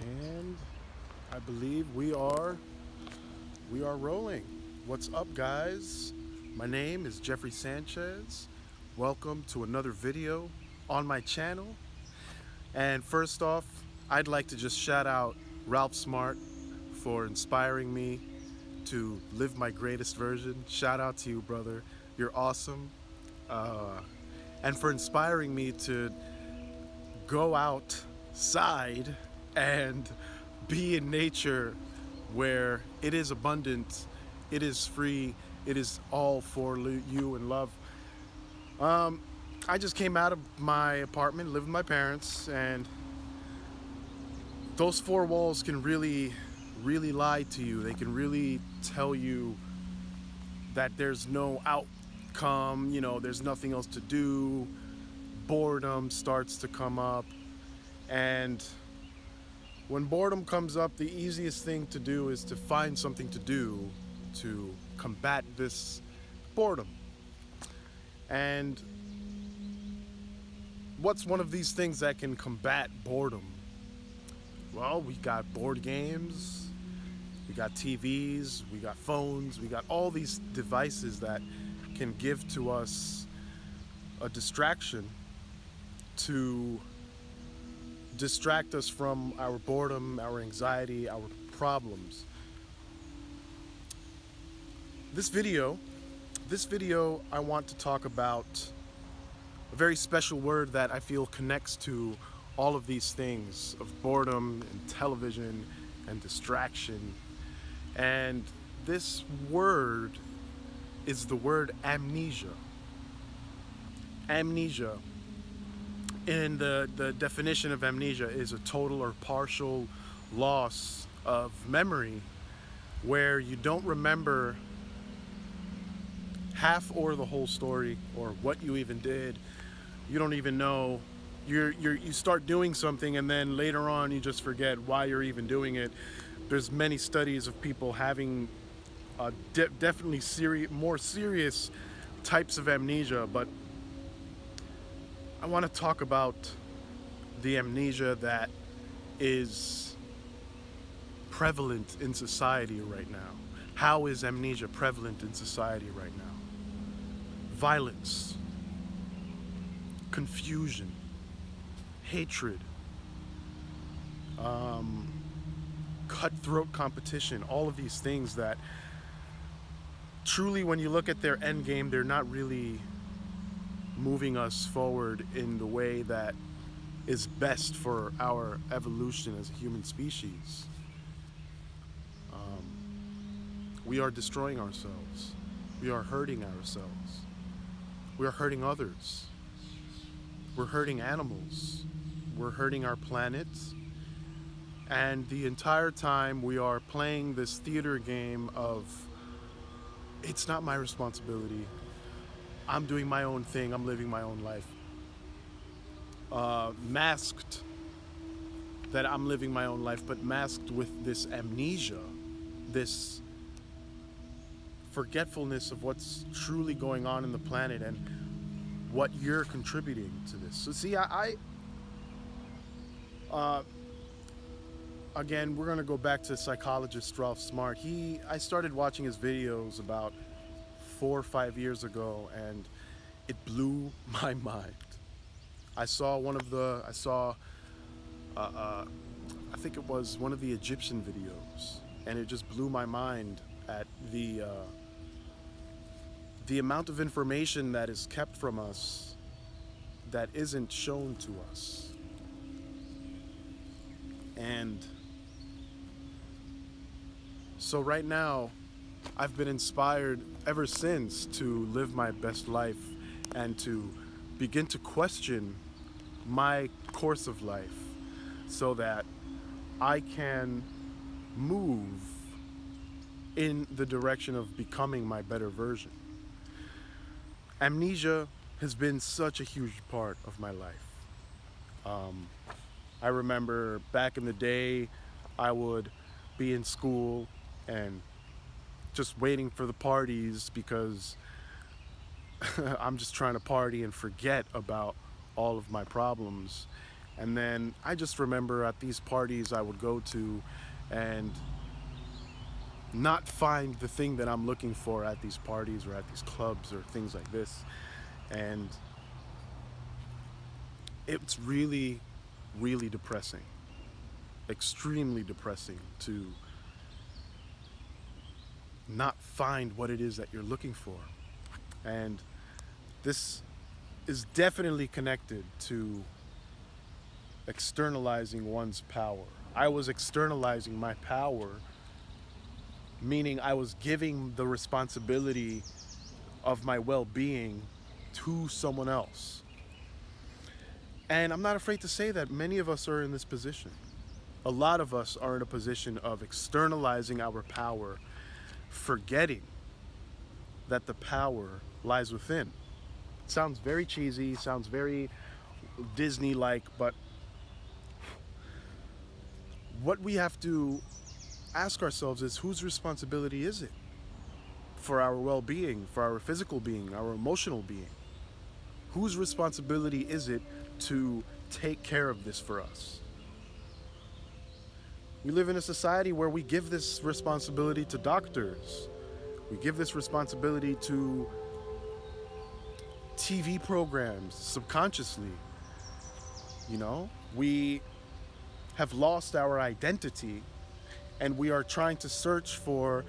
And I believe we are rolling. What's up, guys? My name is Jeffrey Sanchez. Welcome to another video on my channel. And first off, I'd like to just shout out Ralph Smart for inspiring me to live my greatest version. Shout out to you, brother. You're awesome. And for inspiring me to go outside and be in nature where it is abundant, it is free, it is all for you and love. I just came out of my apartment, live with my parents, and those four walls can really lie to you. They can really tell you that there's no outcome, there's nothing else to do. Boredom starts to come up. And when boredom comes up, the easiest thing to do is to find something to do to combat this boredom. And what's one of these things that can combat boredom? Well, we got board games, we got TVs, we got phones, we got all these devices that can give to us a distraction to distract us from our boredom, our anxiety, our problems. This video, I want to talk about a very special word that I feel connects to all of these things of boredom and television and distraction. And this word is the word amnesia. Amnesia, in the definition of amnesia, is a total or partial loss of memory where you don't remember half or the whole story or what you even did. You don't even know. You start doing something and then later on you just forget why you're even doing it. There's many studies of people having definitely more serious types of amnesia, but I want to talk about the amnesia that is prevalent in society right now. How is amnesia prevalent in society right now? Violence, confusion, hatred, cutthroat competition, all of these things that truly, when you look at their end game, they're not really moving us forward in the way that is best for our evolution as a human species. We are destroying ourselves. We are hurting ourselves. We are hurting others. We're hurting animals. We're hurting our planet. And the entire time we are playing this theater game of, it's not my responsibility. I'm doing my own thing. I'm living my own life. Masked that I'm living my own life, but masked with this amnesia, this forgetfulness of what's truly going on in the planet and what you're contributing to this. So see, again, we're gonna go back to psychologist Ralph Smart. I started watching his videos about 4 or 5 years ago, and it blew my mind. I think it was one of the Egyptian videos, and it just blew my mind at the amount of information that is kept from us that isn't shown to us. And so right now, I've been inspired ever since to live my best life and to begin to question my course of life so that I can move in the direction of becoming my better version. Amnesia has been such a huge part of my life. I remember back in the day, I would be in school and just waiting for the parties because I'm just trying to party and forget about all of my problems. And then I just remember at these parties I would go to and not find the thing that I'm looking for at these parties or at these clubs or things like this. And it's really, really depressing, extremely depressing to not find what it is that you're looking for. And this is definitely connected to externalizing one's power. I was externalizing my power, meaning I was giving the responsibility of my well-being to someone else. And I'm not afraid to say that many of us are in this position. A lot of us are in a position of externalizing our power, forgetting that the power lies within. It sounds very cheesy, sounds very Disney-like, but what we have to ask ourselves is, whose responsibility is it for our well-being, for our physical being, our emotional being? Whose responsibility is it to take care of this for us? We live in a society where we give this responsibility to doctors. We give this responsibility to TV programs subconsciously. You know, we have lost our identity and we are trying to search for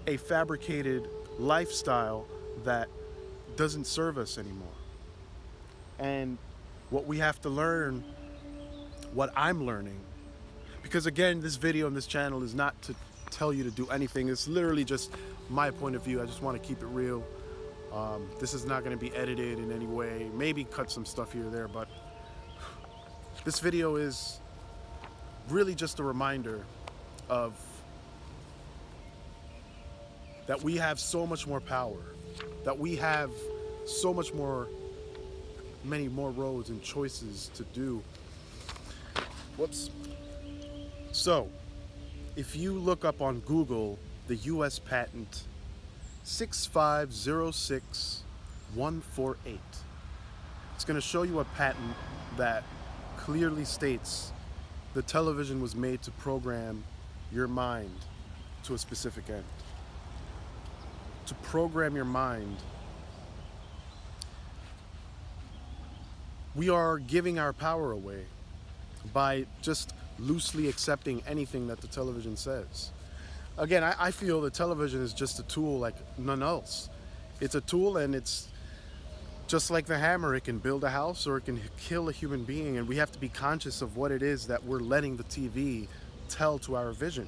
a fabricated lifestyle that doesn't serve us anymore. And what we have to learn, what I'm learning, because again, this video on this channel is not to tell you to do anything. It's literally just my point of view. I just want to keep it real. This is not going to be edited in any way. Maybe cut some stuff here or there, but this video is really just a reminder of that we have so much more power, that we have so much more, many more roads and choices to do. Whoops. So, if you look up on Google the US patent 6506148, it's going to show you a patent that clearly states the television was made to program your mind to a specific end. To program your mind. We are giving our power away by just loosely accepting anything that the television says. Again, I feel the television is just a tool like none else. It's a tool, and it's just like the hammer. It can build a house or it can kill a human being, and we have to be conscious of what it is that we're letting the TV tell to our vision.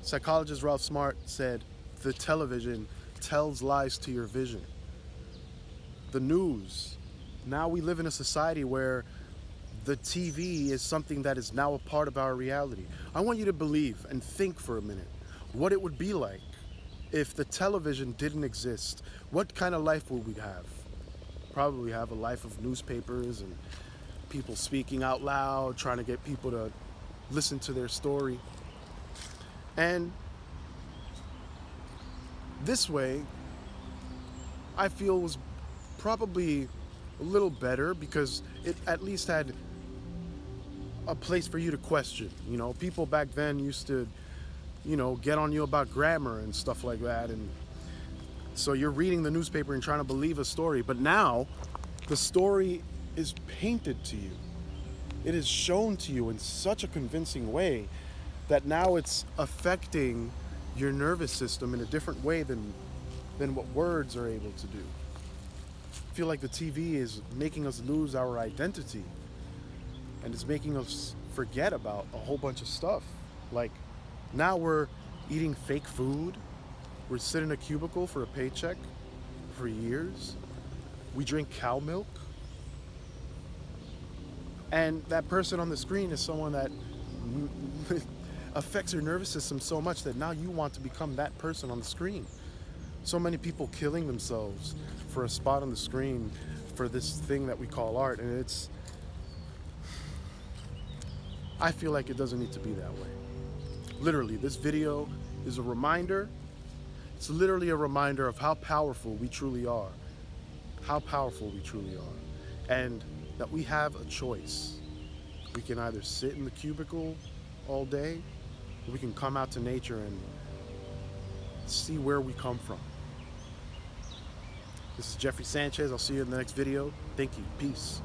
Psychologist Ralph Smart said, the television tells lies to your vision. The news. Now we live in a society where the TV is something that is now a part of our reality. I want you to believe and think for a minute what it would be like if the television didn't exist. What kind of life would we have? Probably have a life of newspapers and people speaking out loud, trying to get people to listen to their story. And this way, I feel was probably a little better because it at least had a place for you to question. You know, people back then used to, you know, get on you about grammar and stuff like that. And so you're reading the newspaper and trying to believe a story. But now the story is painted to you. It is shown to you in such a convincing way that now it's affecting your nervous system in a different way than what words are able to do. I feel like the TV is making us lose our identity, and it's making us forget about a whole bunch of stuff. Like, now we're eating fake food. We're sitting in a cubicle for a paycheck for years. We drink cow milk. And that person on the screen is someone that affects your nervous system so much that now you want to become that person on the screen. So many people killing themselves for a spot on the screen for this thing that we call art, and I feel like it doesn't need to be that way. Literally, this video is a reminder. It's literally a reminder of how powerful we truly are. How powerful we truly are. And that we have a choice. We can either sit in the cubicle all day, or we can come out to nature and see where we come from. This is Jeffrey Sanchez. I'll see you in the next video. Thank you. Peace.